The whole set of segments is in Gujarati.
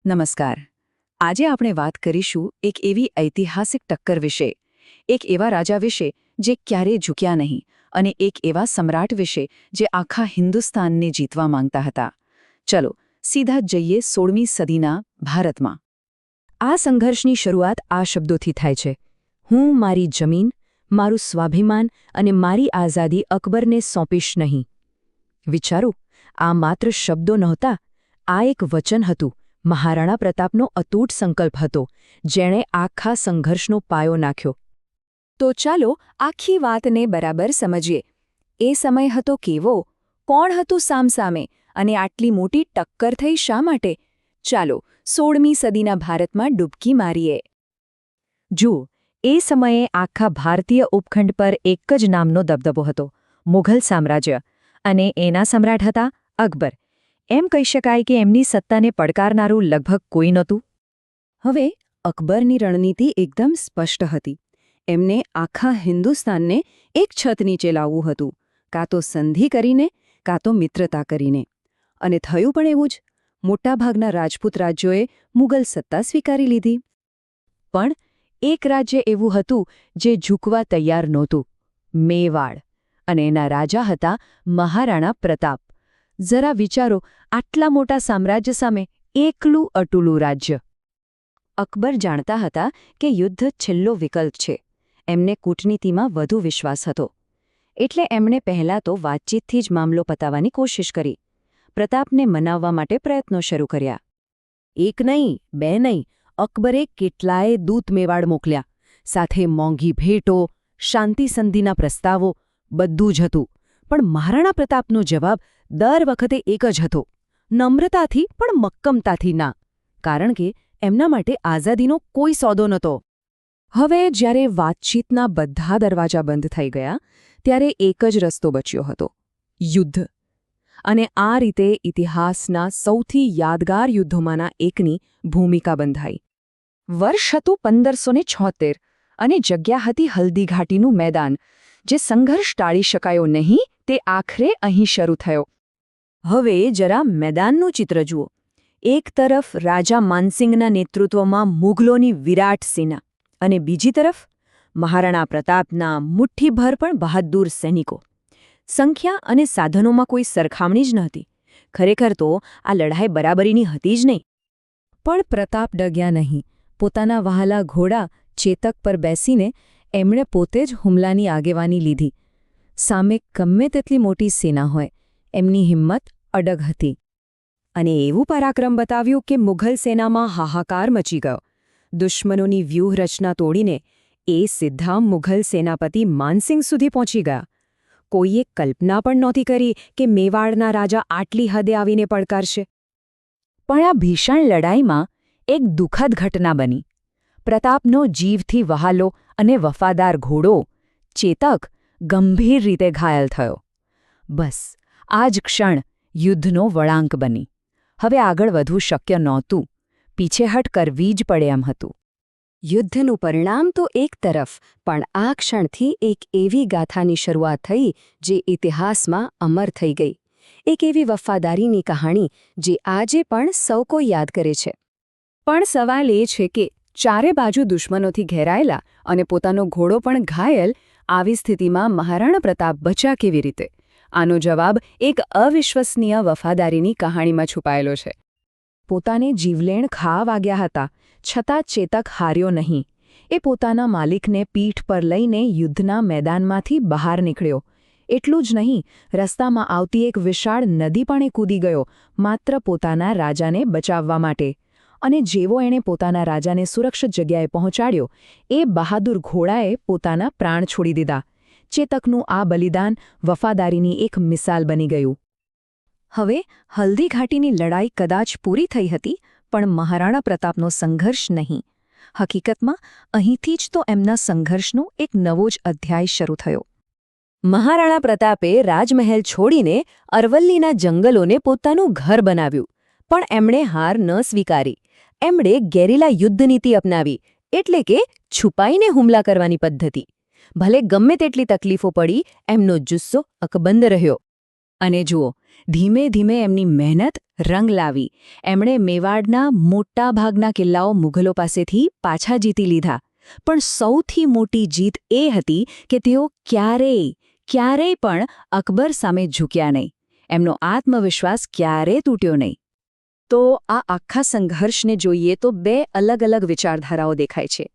નમસ્કાર. આજે આપણે વાત કરીશું એક એવી ઐતિહાસિક ટક્કર વિશે, એક એવા રાજા વિશે જે ક્યારેય ઝૂક્યા નહીં અને એક એવા સમ્રાટ વિશે જે આખા હિન્દુસ્તાનને જીતવા માંગતા હતા. ચલો સીધા જઈએ 16મી સદીના ભારતમાં. આ સંઘર્ષની શરૂઆત આ શબ્દોથી થાય છે: હું મારી જમીન, મારું સ્વાભિમાન અને મારી આઝાદી અકબરને સોંપીશ નહીં. વિચારો, આ માત્ર શબ્દો નહોતા, આ એક વચન હતું. મહારાણા પ્રતાપનો અતૂટ સંકલ્પ હતો, જેણે આખા સંઘર્ષનો પાયો નાખ્યો. તો ચાલો આખી વાતને બરાબર સમજીએ. એ સમય હતો કેવો? કોણ હતું સામસામે? અને આટલી મોટી ટક્કર થઈ શા માટે? ચાલો 16મી સદીના ભારતમાં ડૂબકી મારીએ. જુઓ, એ સમયે આખા ભારતીય ઉપખંડ પર એક જ નામનો દબદબો હતો: મુઘલ સામ્રાજ્ય. અને એના સમ્રાટ હતા અકબર. એમ કહી શકાય કે એમની સત્તાને પડકારનારું લગભગ કોઈ નહોતું. હવે અકબરની રણનીતિ એકદમ સ્પષ્ટ હતી. એમને આખા હિન્દુસ્તાનને એક છત નીચે લાવવું હતું, કાં તો સંધિ કરીને, કાં તો મિત્રતા કરીને. અને થયું પણ એવું જ. મોટાભાગના રાજપૂત રાજ્યોએ મુઘલ સત્તા સ્વીકારી લીધી. પણ એક રાજ્ય એવું હતું જે ઝૂકવા તૈયાર નહોતું: મેવાડ. અને એના રાજા હતા મહારાણા પ્રતાપ. જરા વિચારો, આટલા મોટા સામ્રાજ્ય સામે એકલું અટૂલું રાજ્ય. અકબર જાણતા હતા કે યુદ્ધ છેલ્લો વિકલ્પ છે. એમને કૂટનીતિમાં વધુ વિશ્વાસ હતો. એટલે એમણે પહેલાં તો વાતચીતથી જ મામલો પતાવવાની કોશિશ કરી. પ્રતાપને મનાવવા માટે પ્રયત્નો શરૂ કર્યા. એક નહીં, બે નહીં, અકબરે કેટલાય દૂત મેવાડ મોકલ્યા. સાથે મોંઘી ભેટો, શાંતિ સંધિના પ્રસ્તાવો, બધું જ હતું. પણ મહારાણા પ્રતાપનો જવાબ દર વખતે એક જ હતો: નમ્રતાથી પણ મક્કમતાથી ના. કારણ કે એમના માટે આઝાદીનો કોઈ સોદો નહોતો. હવે જ્યારે વાતચીતના બધા દરવાજા બંધ થઈ ગયા, ત્યારે એક જ રસ્તો બચ્યો હતો: યુદ્ધ. અને આ રીતે ઇતિહાસના સૌથી યાદગાર યુદ્ધોમાંના એકની ભૂમિકા બંધાઈ. વર્ષ હતું 1576 અને જગ્યા હતી હલ્દીઘાટીનું મેદાન. જે સંઘર્ષ ટાળી શકાયો નહીં, તે આખરે અહીં શરૂ થયો. હવે જરા મેદાનનું ચિત્ર જુઓ. એક તરફ રાજા માનસિંગના નેતૃત્વમાં મુઘલોની વિરાટ સેના, અને બીજી તરફ મહારાણા પ્રતાપના મુઠ્ઠીભર પણ બહાદુર સૈનિકો. સંખ્યા અને સાધનોમાં કોઈ સરખામણી જ નહોતી. ખરેખર તો આ લડાઈ બરાબરીની હતી જ નહીં. પણ પ્રતાપ ડગ્યા નહીં. પોતાના વહાલા ઘોડા ચેતક પર બેસીને એમણે પોતે જ હુમલાની આગેવાની લીધી. સામે ગમે તેટલી મોટી સેના હોય, એમની હિંમત અડગ હતી. અને એવું પરાક્રમ બતાવ્યું કે મુઘલ સેનામાં હાહાકાર મચી ગયો. દુશ્મનોની વ્યૂહરચના તોડીને એ સીધા મુઘલ સેનાપતિ માનસિંગ સુધી પહોંચી ગયા. કોઈએ કલ્પના પણ નહોતી કરી કે મેવાડના રાજા આટલી હદે આવીને પડકારશે. પણ આ ભીષણ લડાઈમાં એક દુઃખદ ઘટના બની. પ્રતાપનો જીવથી વહાલો અને વફાદાર ઘોડો ચેતક ગંભીર રીતે ઘાયલ થયો. બસ આ જ ક્ષણ યુદ્ધનો વળાંક બની. હવે આગળ વધવું શક્ય નહોતું. પીછેહટ કરવી જ પડે એમ હતું. યુદ્ધનું પરિણામ તો એક તરફ, પણ આ ક્ષણથી એક એવી ગાથાની શરૂઆત થઈ જે ઇતિહાસમાં અમર થઈ ગઈ. એક એવી વફાદારીની કહાણી જે આજે પણ સૌ કોઈ યાદ કરે છે. પણ સવાલ એ છે કે ચારે બાજુ દુશ્મનોથી ઘેરાયેલા અને પોતાનો ઘોડો પણ ઘાયલ, આવી સ્થિતિમાં મહારાણા પ્રતાપ બચ્યા કેવી રીતે? આનો જવાબ એક અવિશ્વસનીય વફાદારીની કહાણીમાં છુપાયેલો છે. પોતાને જીવલેણ ખા વાગ્યા હતા, છતાં ચેતક હાર્યો નહીં. એ પોતાના માલિકને પીઠ પર લઈને યુદ્ધના મેદાનમાંથી બહાર નીકળ્યો. એટલું જ નહીં, રસ્તામાં આવતી એક વિશાળ નદી પણ એ કૂદી ગયો, માત્ર પોતાના રાજાને બચાવવા માટે. અને જેવો એણે પોતાના રાજાને સુરક્ષિત જગ્યાએ પહોંચાડ્યો, એ બહાદુર ઘોડાએ પોતાના પ્રાણ છોડી દીધા. ચેતકનું આ બલિદાન વફાદારીની એક મિસાલ બની ગયું. હવે હલ્દીઘાટીની લડાઈ કદાચ પૂરી થઈ હતી, પણ મહારાણા પ્રતાપનો સંઘર્ષ નહીં. હકીકતમાં અહીંથી જ તો એમના સંઘર્ષનો એક નવો જ અધ્યાય શરૂ થયો. મહારાણા પ્રતાપે રાજમહેલ છોડીને અરવલ્લીના જંગલોને પોતાનું ઘર બનાવ્યું. પણ એમણે હાર ન સ્વીકારી. એમણે ગેરિલા યુદ્ધ નીતિ અપનાવી, એટલે કે છુપાઈને હુમલા કરવાની પદ્ધતિ. ભલે ગમે તેટલી તકલીફો પડી, એમનો જુસ્સો અકબંધ રહ્યો. અને જુઓ, ધીમે ધીમે એમની મહેનત રંગ લાવી. એમણે મેવાડના મોટા ભાગના કિલ્લાઓ મુઘલો પાસેથી પાછા જીતી લીધા. પણ સૌથી મોટી જીત એ હતી કે તેઓ ક્યારેય પણ અકબર સામે ઝૂક્યા નહીં. એમનો આત્મવિશ્વાસ ક્યારેય તૂટ્યો નહીં. તો આ આખા સંઘર્ષને જોઈએ તો બે અલગ અલગ વિચારધારાઓ દેખાય છે.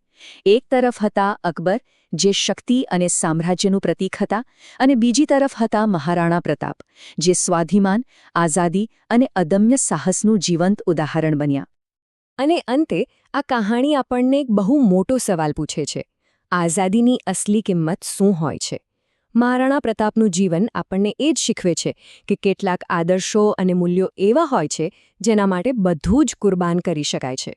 એક તરફ હતા અકબર, જે શક્તિ અને સામ્રાજ્યનું પ્રતીક હતા, અને બીજી તરફ હતા મહારાણા પ્રતાપ, જે સ્વાભિમાન, આઝાદી અને અદમ્ય સાહસનું જીવંત ઉદાહરણ બન્યા. અને અંતે આ કહાણી આપણને એક બહુ મોટો સવાલ પૂછે છે: આઝાદીની અસલી કિંમત શું હોય છે? મહારાણા પ્રતાપનું જીવન આપણને એ જ શીખવે છે કે કેટલાક આદર્શો અને મૂલ્યો એવા હોય છે જેના માટે બધું જ કુરબાન કરી શકાય છે.